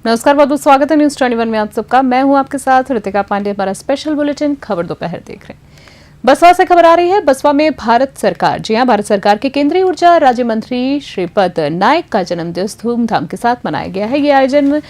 नमस्कार, बहुत बहुत स्वागत है न्यूज 21 में आप सबका। मैं हूं आपके साथ ऋतिका पांडे। हमारा स्पेशल बुलेटिन खबर दोपहर देख रहे हैं। बसवा से खबर आ रही है। बसवा में भारत सरकार, जी हां, भारत सरकार के केंद्रीय ऊर्जा राज्य मंत्री श्रीपद नायक का जन्मदिवस धूमधाम के साथ मनाया गया है। ये आयोजन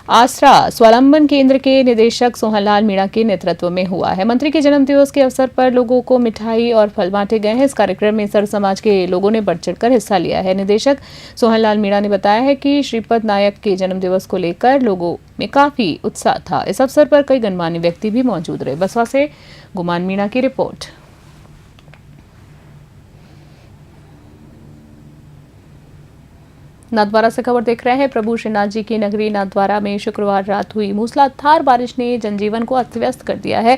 आसरा स्वावलंबन केंद्र के निदेशक सोहनलाल मीणा के नेतृत्व में हुआ है। मंत्री के जन्मदिवस के अवसर पर लोगों को मिठाई और फल बांटे गए हैं। इस कार्यक्रम में सर्व समाज के लोगों ने बढ़ चढ़कर हिस्सा लिया है। निदेशक सोहनलाल मीणा ने बताया है कि श्रीपद नायक के जन्मदिवस को लेकर लोगों में काफी उत्साह था। इस अवसर पर कई गणमान्य व्यक्ति भी मौजूद रहे। बसवा से गुमान मीणा की रिपोर्ट। नाथद्वारा से खबर देख रहे हैं। प्रभु श्रीनाथ जी की नगरी नाथद्वारा में शुक्रवार रात हुई मूसलाधार बारिश ने जनजीवन को अस्त व्यस्त कर दिया है।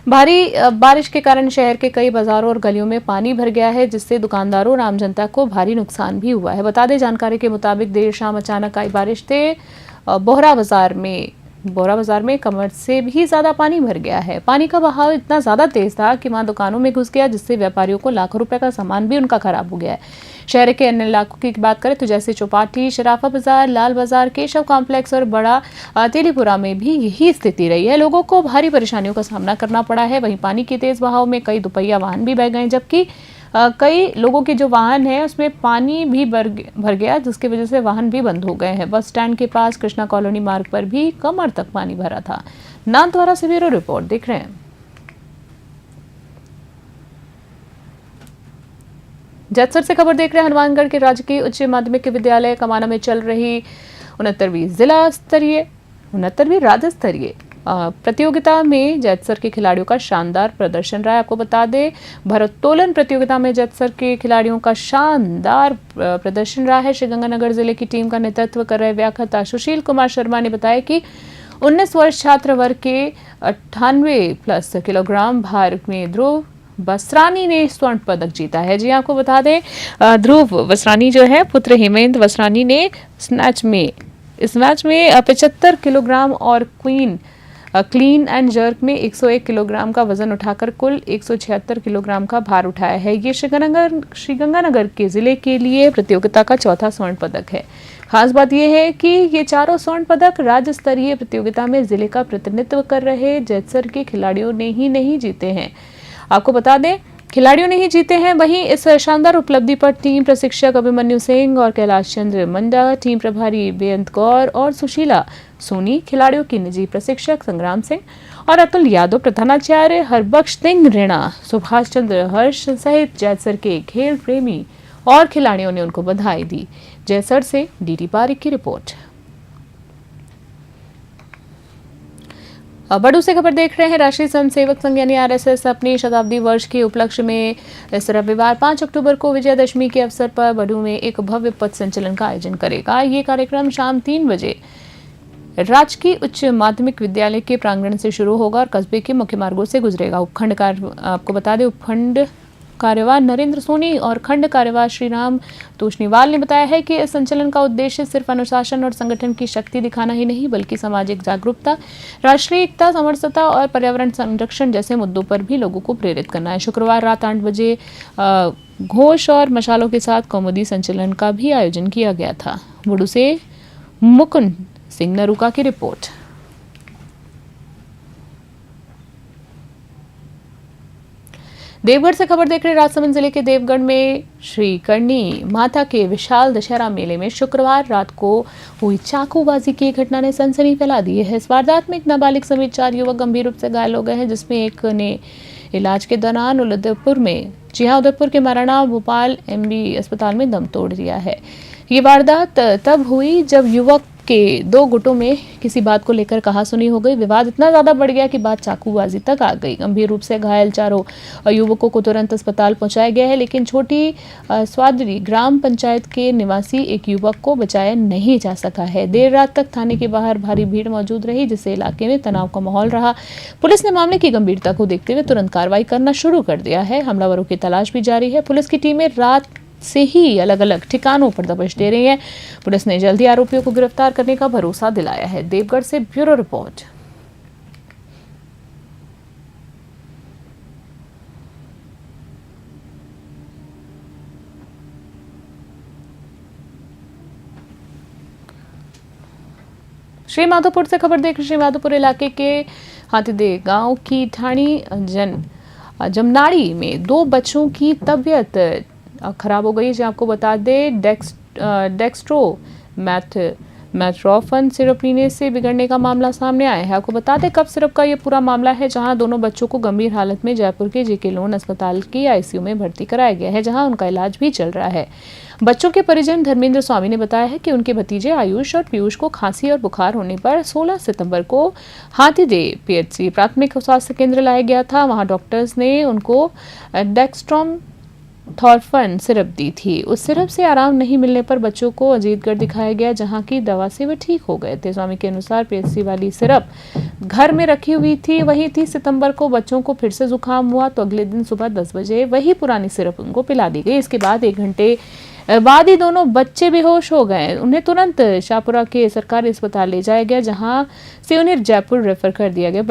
भारी बारिश के कारण शहर के कई बाजारों और गलियों में पानी भर गया है, जिससे दुकानदारों और आम जनता को भारी नुकसान भी हुआ है। बता दें, जानकारी के मुताबिक देर शाम अचानक आई बारिश से बोहरा बाजार में कमर से भी ज्यादा पानी भर गया है। पानी का बहाव इतना ज्यादा तेज था कि वहां दुकानों में घुस गया, जिससे व्यापारियों को लाखों रुपए का सामान भी उनका खराब हो गया है। शहर के अन्य इलाकों की बात करें तो जैसे चौपाटी, शराफा बाजार, लाल बाजार, केशव कॉम्प्लेक्स और बड़ा तेलीपुरा में भी यही स्थिति रही है। लोगों को भारी परेशानियों का सामना करना पड़ा है। वहीं पानी के तेज बहाव में कई दुपहिया वाहन भी बह गए, जबकि कई लोगों के जो वाहन है उसमें पानी भी भर गया, जिसकी वजह से वाहन भी बंद हो गए हैं। बस स्टैंड के पास कृष्णा कॉलोनी मार्ग पर भी कमर तक पानी भरा था। नाथद्वारा से ब्यूरो रिपोर्ट देख रहे हैं। जैतसर से खबर देख रहे हैं। हनुमानगढ़ के राजकीय उच्च माध्यमिक विद्यालय कमाना में चल रही 69वीं राज्य स्तरीय प्रतियोगिता में जैतसर के खिलाड़ियों का शानदार प्रदर्शन रहा है। आपको बता दें, भारोत्तोलन प्रतियोगिता में जैतसर के खिलाड़ियों का शानदार प्रदर्शन रहा है। श्रीगंगानगर जिले की टीम का नेतृत्व कर रहे व्याख्याता सुशील कुमार शर्मा ने बताया कि 19 वर्ष छात्र वर्ग के 98+ किलोग्राम भार में ध्रुव वसरानी ने स्वर्ण पदक जीता है। जी आपको बता दें, ध्रुव वसरानी जो है पुत्र हेमेंद्र वसरानी ने इस मैच में 75 किलोग्राम और क्लीन एंड जर्क में 101 किलोग्राम का वजन उठाकर कुल 176 किलोग्राम का भार उठाया है। ये श्रीगंगानगर के जिले के लिए प्रतियोगिता का चौथा स्वर्ण पदक है। खास बात यह है कि ये चारों स्वर्ण पदक राज्य स्तरीय प्रतियोगिता में जिले का प्रतिनिधित्व कर रहे जैतसर के खिलाड़ियों ने ही नहीं जीते हैं। आपको बता दें, खिलाड़ियों ने ही जीते हैं। वहीं इस शानदार उपलब्धि पर टीम प्रशिक्षक अभिमन्यु सिंह और कैलाश चंद्र मंडा, टीम प्रभारी बेअंत कौर और सुशीला सोनी, खिलाड़ियों की निजी प्रशिक्षक संग्राम सिंह और अतुल यादव, प्रधानाचार्य हरबख्श सिंह रेणा, सुभाष चंद्र हर्ष सहित जैतसर के खेल प्रेमी और खिलाड़ियों ने उनको बधाई दी। जैतसर से डीटी पारिक की रिपोर्ट। बड़ू से खबर देख रहे हैं। राष्ट्रीय स्वयंसेवक संघ यानी आरएसएस अपनी शताब्दी वर्ष के उपलक्ष्य में इस रविवार 5 अक्टूबर को विजयदशमी के अवसर पर बड़ू में एक भव्य पथ संचलन का आयोजन करेगा। ये कार्यक्रम शाम 3 बजे राजकीय उच्च माध्यमिक विद्यालय के प्रांगण से शुरू होगा और कस्बे के मुख्य मार्गों से गुजरेगा। आपको बता दें, उपखंड कार्यवाह नरेंद्र सोनी और खंड कार्यवाह श्रीराम तोशनीवाल ने बताया है कि इस संचलन का उद्देश्य सिर्फ अनुशासन और संगठन की शक्ति दिखाना ही नहीं, बल्कि सामाजिक जागरूकता, राष्ट्रीय एकता, समरसता और पर्यावरण संरक्षण जैसे मुद्दों पर भी लोगों को प्रेरित करना है। शुक्रवार रात 8 बजे घोष और मशालों के साथ कौमुदी संचलन का भी आयोजन किया गया था। बड़ू से मुकुंद सिंह नरूका की रिपोर्ट। देवगढ़ से खबर देख रहे राजसमंद जिले के देवगढ़ में श्री करनी माता के विशाल दशहरा मेले में शुक्रवार रात को हुई चाकूबाजी की घटना ने सनसनी फैला दी है। इस वारदात में एक नाबालिग समेत 4 युवक गंभीर रूप से घायल हो गए हैं, जिसमें एक ने इलाज के दौरान उदयपुर के महाराणा भोपाल एमबी अस्पताल में दम तोड़ दिया है। ये वारदात तब हुई जब युवक के 2 गुटों में किसी बात को लेकर कहासुनी हो गई। विवाद इतना ज्यादा बढ़ गया कि बात चाकूबाजी तक आ गई। गंभीर रूप से घायल चारों युवकों को तुरंत अस्पताल पहुंचाया गया है, लेकिन छोटी स्वादरी ग्राम पंचायत के निवासी एक युवक को बचाया नहीं जा सका है। देर रात तक थाने के बाहर भारी भीड़ मौजूद रही, जिससे इलाके में तनाव का माहौल रहा। पुलिस ने मामले की गंभीरता को देखते हुए तुरंत कार्रवाई करना शुरू कर दिया है। हमलावरों की तलाश भी जारी है। पुलिस की टीमें रात से ही अलग अलग ठिकानों पर दबिश दे रही है। पुलिस ने जल्दी आरोपियों को गिरफ्तार करने का भरोसा दिलाया है। देवगढ़ से ब्यूरो रिपोर्ट। श्री माधोपुर से खबर देख श्री माधोपुर इलाके के हाथीदे गांव की ठाणी जमनाड़ी में 2 बच्चों की तबीयत खराब हो गई। जो आपको बता दें मैट्रोफन सिरप पीने से बिगड़ने का मामला सामने आया है। आपको बता दें कफ सिरप का ये पूरा मामला है, जहां दोनों बच्चों को गंभीर हालत में जयपुर के जेके लोन अस्पताल की आईसीयू में भर्ती कराया गया है, जहां उनका इलाज भी चल रहा है। बच्चों के परिजन धर्मेंद्र स्वामी ने बताया है कि उनके भतीजे आयुष और पीयूष को खांसी और बुखार होने पर 16 सितंबर को हाथीदे पीएचसी प्राथमिक स्वास्थ्य केंद्र लाया गया था। वहां डॉक्टर्स ने उनको डेक्स्ट्रोमेथोर्फन सिरप दी थी। उस सिरप से आराम नहीं मिलने पर बच्चों को अजीतगढ़ दिखाया गया, जहां की दवा से वे ठीक हो गए थे। स्वामी के अनुसार पीएचसी वाली सिरप घर में रखी हुई थी। वहीं 30 सितंबर को बच्चों को फिर से जुकाम हुआ तो अगले दिन सुबह 10 बजे वही पुरानी सिरप उनको पिला दी गई। इसके बाद 1 घंटे बाद ही दोनों बच्चे बेहोश हो गए। उन्हें तुरंत शाहपुरा के सरकारी अस्पताल ले जाया गया, जहां से उन्हें जयपुर रेफर कर दिया गया।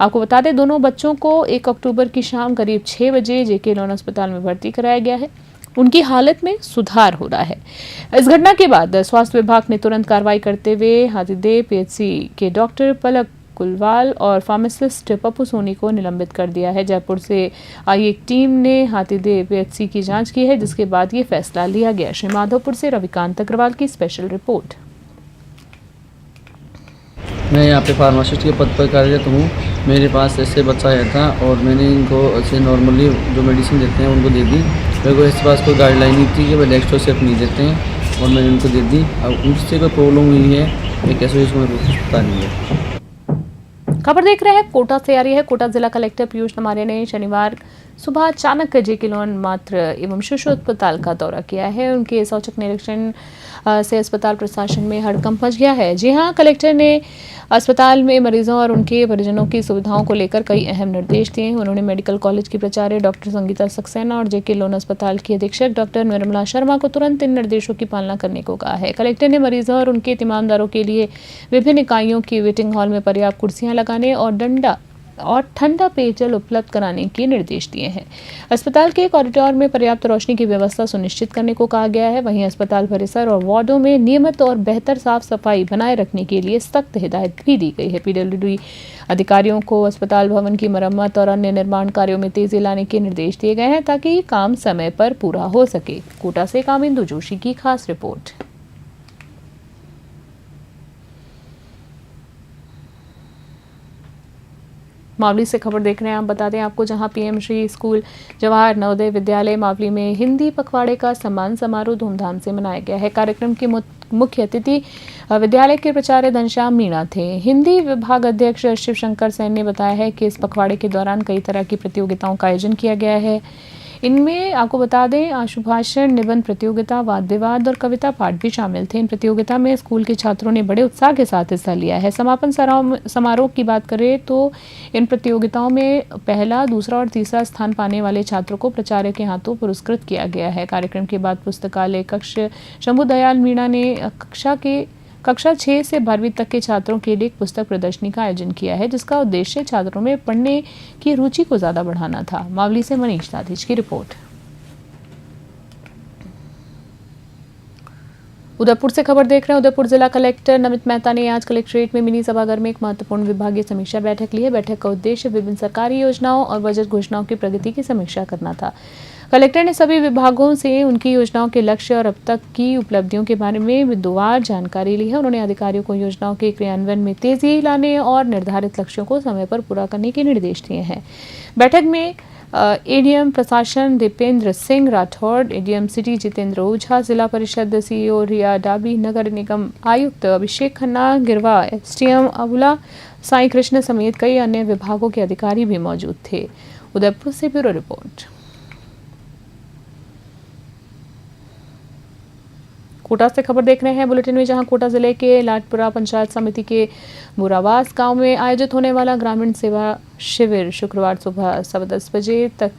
आपको बता दें दोनों बच्चों को 1 अक्टूबर की शाम करीब 6 बजे जेके लोन अस्पताल में भर्ती कराया गया है। उनकी हालत में सुधार हो रहा है। इस घटना के बाद स्वास्थ्य विभाग ने तुरंत कार्रवाई करते हुए हाथीदे पीएचसी के डॉक्टर पलक कुलवाल और फार्मासिस्ट पप्पू सोनी को निलंबित कर दिया है। जयपुर से आई एक टीम ने हाथीदे पीएचसी की जांच की है, जिसके बाद ये फैसला लिया गया। श्री माधोपुर से रविकांत अग्रवाल की स्पेशल रिपोर्ट। मैं यहाँ पे फार्मासिस्ट के पद पर कार्यरत हूँ। मेरे पास ऐसे बच्चा आया था और मैंने इनको ऐसे नॉर्मली जो मेडिसिन देते हैं उनको दे दी। मेरे को इसके पास कोई गाइडलाइन नहीं थी कि वो डेक्स्ट्रो सिरप नहीं देते हैं, और मैंने उनको दे दी। अब उनसे कोई प्रॉब्लम हुई है या कैसे, इसको मेरे को कुछ पता नहीं है। खबर देख रहे हैं कोटा से आ रही है। कोटा जिला कलेक्टर पीयूष नमारिया ने शनिवार सुबह अचानक जेके लोन मात्र एवं शिशु अस्पताल का दौरा किया है। उनके औचक निरीक्षण से अस्पताल प्रशासन में हड़कंप मच गया है। जी हां, कलेक्टर ने अस्पताल में मरीजों और उनके परिजनों की सुविधाओं को लेकर कई अहम निर्देश दिए। उन्होंने मेडिकल कॉलेज की प्राचार्य डॉक्टर संगीता सक्सेना और जेके लोन अस्पताल की अधीक्षक डॉक्टर निर्मला शर्मा को तुरंत इन निर्देशों की पालना करने को कहा है। कलेक्टर ने मरीजों और उनके तीमारदारों के लिए विभिन्न इकाइयों की वेटिंग हॉल में पर्याप्त कुर्सियां लगाने और ठंडा पेयजल उपलब्ध कराने के निर्देश दिए हैं। अस्पताल के कॉरिडोर में पर्याप्त रोशनी की व्यवस्था सुनिश्चित करने को कहा गया है। वहीं अस्पताल परिसर और वार्डों में नियमित और बेहतर साफ सफाई बनाए रखने के लिए सख्त हिदायत भी दी गई है। पीडब्ल्यूडी अधिकारियों को अस्पताल भवन की मरम्मत और अन्य निर्माण कार्यों में तेजी लाने के निर्देश दिए गए हैं, ताकि काम समय पर पूरा हो सके। कोटा से कामिंदु जोशी की खास रिपोर्ट। मावली से खबर देख रहे हैं। आप बता दें आपको, जहां पीएम श्री स्कूल जवाहर नवोदय विद्यालय मावली में हिंदी पखवाड़े का सम्मान समारोह धूमधाम से मनाया गया है। कार्यक्रम की मुख्य अतिथि विद्यालय के प्राचार्य घनश्याम मीणा थे। हिंदी विभाग अध्यक्ष शिव शंकर सेन ने बताया है कि इस पखवाड़े के दौरान कई तरह की प्रतियोगिताओं का आयोजन किया गया है। इनमें आपको बता दें आशुभाषण, निबंध प्रतियोगिता, वाद विवाद और कविता पाठ भी शामिल थे। इन प्रतियोगिता में स्कूल के छात्रों ने बड़े उत्साह के साथ हिस्सा लिया है। समापन समारोह की बात करें तो इन प्रतियोगिताओं में पहला, दूसरा और तीसरा स्थान पाने वाले छात्रों को प्राचार्य के हाथों पुरस्कृत किया गया है। कार्यक्रम के बाद पुस्तकालय कक्ष शंभू दयाल मीणा ने कक्षा 6 से 12वीं तक के छात्रों के लिए एक पुस्तक प्रदर्शनी का आयोजन किया है, जिसका उद्देश्य छात्रों में पढ़ने की रुचि को ज्यादा बढ़ाना था। मावली से मनीष दाधिच की रिपोर्ट। उदयपुर से खबर देख रहे हैं। उदयपुर जिला कलेक्टर नमित मेहता ने आज कलेक्ट्रेट में मिनी सभागार में एक महत्वपूर्ण विभागीय समीक्षा बैठक ली है। बैठक का उद्देश्य विभिन्न सरकारी योजनाओं और बजट घोषणाओं की प्रगति की समीक्षा करना था। कलेक्टर ने सभी विभागों से उनकी योजनाओं के लक्ष्य और अब तक की उपलब्धियों के बारे में विद्वार जानकारी ली है। उन्होंने अधिकारियों को योजनाओं के क्रियान्वयन में तेजी लाने और निर्धारित लक्ष्यों को समय पर पूरा करने के निर्देश दिए हैं। बैठक में एडीएम प्रशासन दीपेंद्र सिंह राठौड़, एडीएम सिटी जितेंद्र ओझा, जिला परिषद सीईओ रिया डाबी, नगर निगम आयुक्त अभिषेक खन्ना, गिरवा एसडीएम अबुला साई कृष्ण समेत कई अन्य विभागों के अधिकारी भी मौजूद थे। उदयपुर से ब्यूरो रिपोर्ट। कोटा से खबर देख रहे हैं बुलेटिन में, जहां कोटा जिले के लाटपुरा पंचायत समिति के बुरावास गांव में आयोजित होने वाला ग्रामीण सेवा शिविर शुक्रवार सुबह 10:15 बजे तक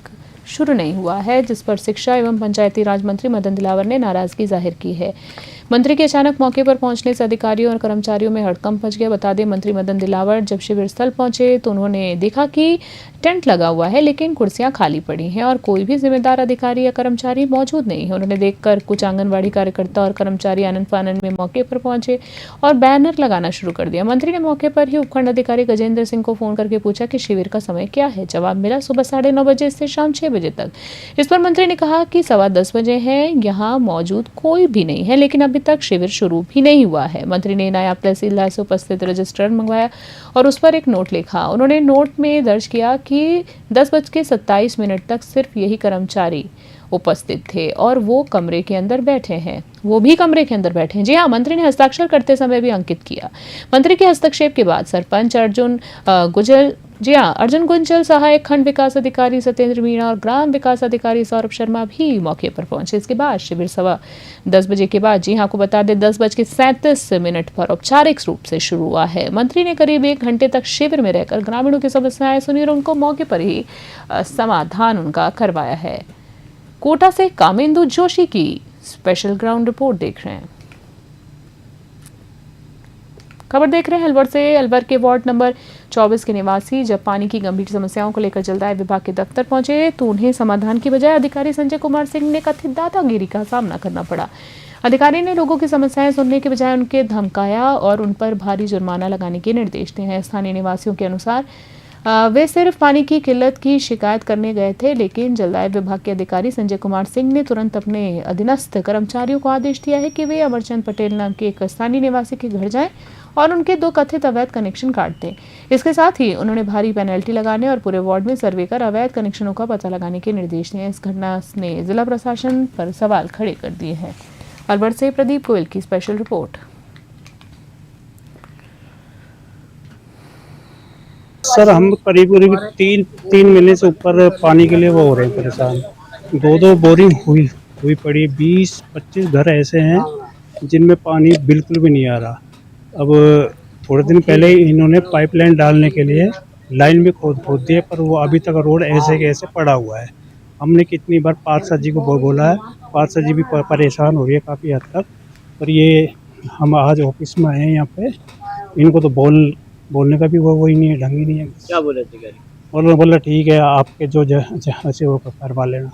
शुरू नहीं हुआ है, जिस पर शिक्षा एवं पंचायती राज मंत्री मदन दिलावर ने नाराजगी जाहिर की है। मंत्री के अचानक मौके पर पहुंचने से अधिकारियों और कर्मचारियों में हड़कंप मच गया। बता दें, मंत्री मदन दिलावर जब शिविर स्थल पहुंचे तो उन्होंने देखा कि टेंट लगा हुआ है लेकिन कुर्सियां खाली पड़ी हैं और कोई भी जिम्मेदार अधिकारी या कर्मचारी मौजूद नहीं है। उन्होंने देखकर कुछ आंगनबाड़ी कार्यकर्ता और कर्मचारी आनंद फानन में मौके पर पहुंचे और बैनर लगाना शुरू कर दिया। मंत्री ने मौके पर ही उपखंड अधिकारी गजेंद्र सिंह को फोन करके पूछा कि शिविर का समय क्या है। जवाब मिला सुबह 9:30 बजे से शाम 6 बजे तक। इस पर मंत्री ने कहा कि 10:15 बजे है, यहाँ मौजूद कोई भी नहीं है, लेकिन अभी तक शिविर शुरू भी नहीं हुआ है। मंत्री ने नायब तहसीलदार से उपस्थित रजिस्टर मंगवाया और उस पर एक नोट लिखा। उन्होंने नोट में दर्ज किया कि 10:27 तक सिर्फ यही कर्मचारी उपस्थित थे और वो कमरे के अंदर बैठे हैं। जी हाँ, मंत्री ने हस्ताक्षर करते समय भी अंकित किया। मंत्री के हस्तक्षेप के बाद सरपंच अर्जुन गुंजल, सहायक खंड विकास अधिकारी सत्येंद्र मीणा और ग्राम विकास अधिकारी सौरभ शर्मा भी मौके पर पहुंचे। इसके बाद शिविर 10:15 बजे के बाद, जी हाँ, आपको बता दें, 10:37 पर औपचारिक रूप से शुरू हुआ है। मंत्री ने करीब 1 घंटे तक शिविर में रहकर ग्रामीणों की समस्याएं सुनी और उनको मौके पर ही समाधान उनका करवाया है। कोटा से कामेंदु जोशी की स्पेशल ग्राउंड रिपोर्ट देख रहे हैं। खबर देख रहे हैं अलवर से। अलवर के वार्ड नंबर 24 के निवासी जब पानी की गंभीर समस्याओं को लेकर जलदाय विभाग के दफ्तर पहुंचे तो उन्हें समाधान की बजाय अधिकारी संजय कुमार सिंह ने कथित दादागिरी का सामना करना पड़ा। अधिकारी ने लोगों की समस्याएं सुनने के बजाय उनके धमकाया और उन पर भारी जुर्माना लगाने के निर्देश दिए हैं। स्थानीय निवासियों के अनुसार वे सिर्फ पानी की किल्लत की शिकायत करने गए थे, लेकिन जलदाय विभाग के अधिकारी संजय कुमार सिंह ने तुरंत अपने अधीनस्थ कर्मचारियों को आदेश दिया है कि वे अमरचंद पटेल नाम के एक स्थानीय निवासी के घर जाएं और उनके 2 कथित अवैध कनेक्शन काट दें। इसके साथ ही उन्होंने भारी पेनल्टी लगाने और पूरे वार्ड में सर्वे कर अवैध कनेक्शनों का पता लगाने के निर्देश दिए। इस घटना ने जिला प्रशासन पर सवाल खड़े कर दिए हैं। अलवर से प्रदीप गोयल की स्पेशल रिपोर्ट। सर, हम करीब 3 महीने से ऊपर पानी के लिए वो हो रहे हैं परेशान। 2 बोरिंग हुई पड़ी। 20-25 घर ऐसे हैं जिनमें पानी बिल्कुल भी नहीं आ रहा। अब थोड़े दिन पहले इन्होंने पाइपलाइन डालने के लिए लाइन भी खोद दिए, पर वो अभी तक रोड ऐसे के ऐसे पड़ा हुआ है। हमने कितनी बार पार्षद जी को बोला है, पार्षद जी भी परेशान हो रही है काफ़ी हद तक। पर ये हम आज ऑफिस में आए हैं यहाँ पे, इनको तो बोलने का भी वही नहीं है, ढंग ही नहीं है। क्या बोले अधिकारी? बोला ठीक है, आपके जो जैसे वो करवा लेना।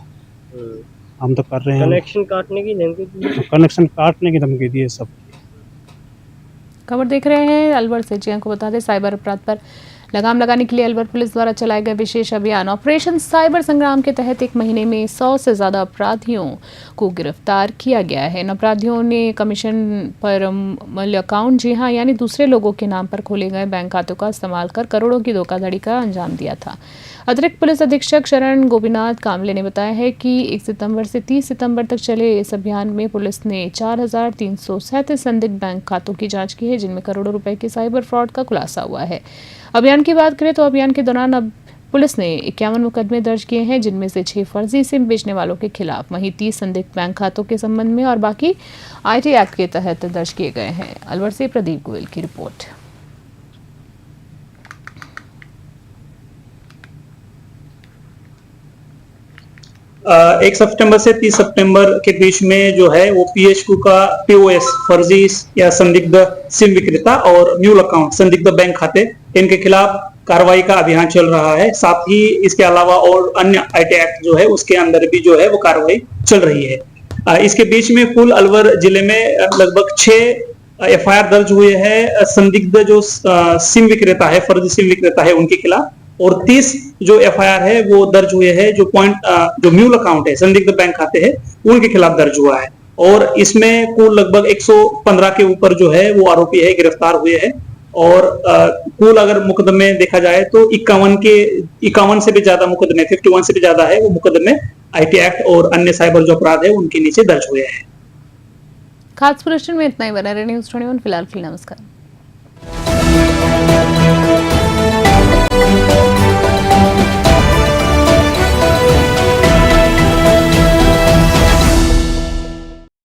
हम तो कर रहे हैं। कनेक्शन काटने की धमकी दी है सब। खबर देख रहे हैं अलवर से। जी, को बता दें, साइबर अपराध पर लगाम लगाने के लिए अलवर पुलिस द्वारा चलाए गए विशेष अभियान ऑपरेशन साइबर संग्राम के तहत 1 महीने में 100 से ज्यादा अपराधियों को गिरफ्तार किया गया है। इन अपराधियों ने कमीशन पर मूल्य अकाउंट, जी हाँ, यानी दूसरे लोगों के नाम पर खोले गए बैंक खातों का इस्तेमाल कर करोड़ों की धोखाधड़ी का अंजाम दिया था। अतिरिक्त पुलिस अधीक्षक शरण गोपीनाथ कामले ने बताया है कि 1 सितंबर से 30 सितंबर तक चले इस अभियान में पुलिस ने 4337 संदिग्ध बैंक खातों की जांच की है, जिनमें करोड़ों रुपए के साइबर फ्रॉड का खुलासा हुआ है। अभियान की बात करें तो अभियान के दौरान अब पुलिस ने 51 मुकदमे दर्ज किए हैं, जिनमें से 6 फर्जी सिम बेचने वालों के खिलाफ, वहीं 30 संदिग्ध बैंक खातों के संबंध में और बाकी IT एक्ट के तहत दर्ज किए गए हैं। अलवर से प्रदीप गोयल की रिपोर्ट। 1 सितंबर से 30 सितंबर के बीच में जो है वो PHQ का POS फर्जी या संदिग्ध सिम विक्रेता और म्यूल अकाउंट संदिग्ध बैंक खाते, इनके खिलाफ कार्रवाई का अभियान चल रहा है। साथ ही इसके अलावा और अन्य IT एक्ट जो है उसके अंदर भी जो है वो कार्रवाई चल रही है। इसके बीच में कुल अलवर जिले में लगभग 6 FIR दर्ज हुए हैं संदिग्ध जो सिम विक्रेता है, फर्जी सिम विक्रेता है उनके खिलाफ, और 30 जो FIR है वो दर्ज हुए हैं जो म्यूल अकाउंट है, संदिग्ध बैंक खाते हैं, उनके खिलाफ दर्ज हुआ है। और इसमें कुल लगभग 115 के ऊपर जो है वो आरोपी है गिरफ्तार हुए हैं। और कुल अगर मुकदमे देखा जाए तो 51 से भी ज्यादा मुकदमे, 51 से भी ज्यादा है वो मुकदमे IT एक्ट और अन्य साइबर जो अपराध है उनके नीचे दर्ज हुए हैं। खास बुलेटिन में इतना ही। बना रहे न्यूज़ 21 फिलहाल के लिए नमस्कार।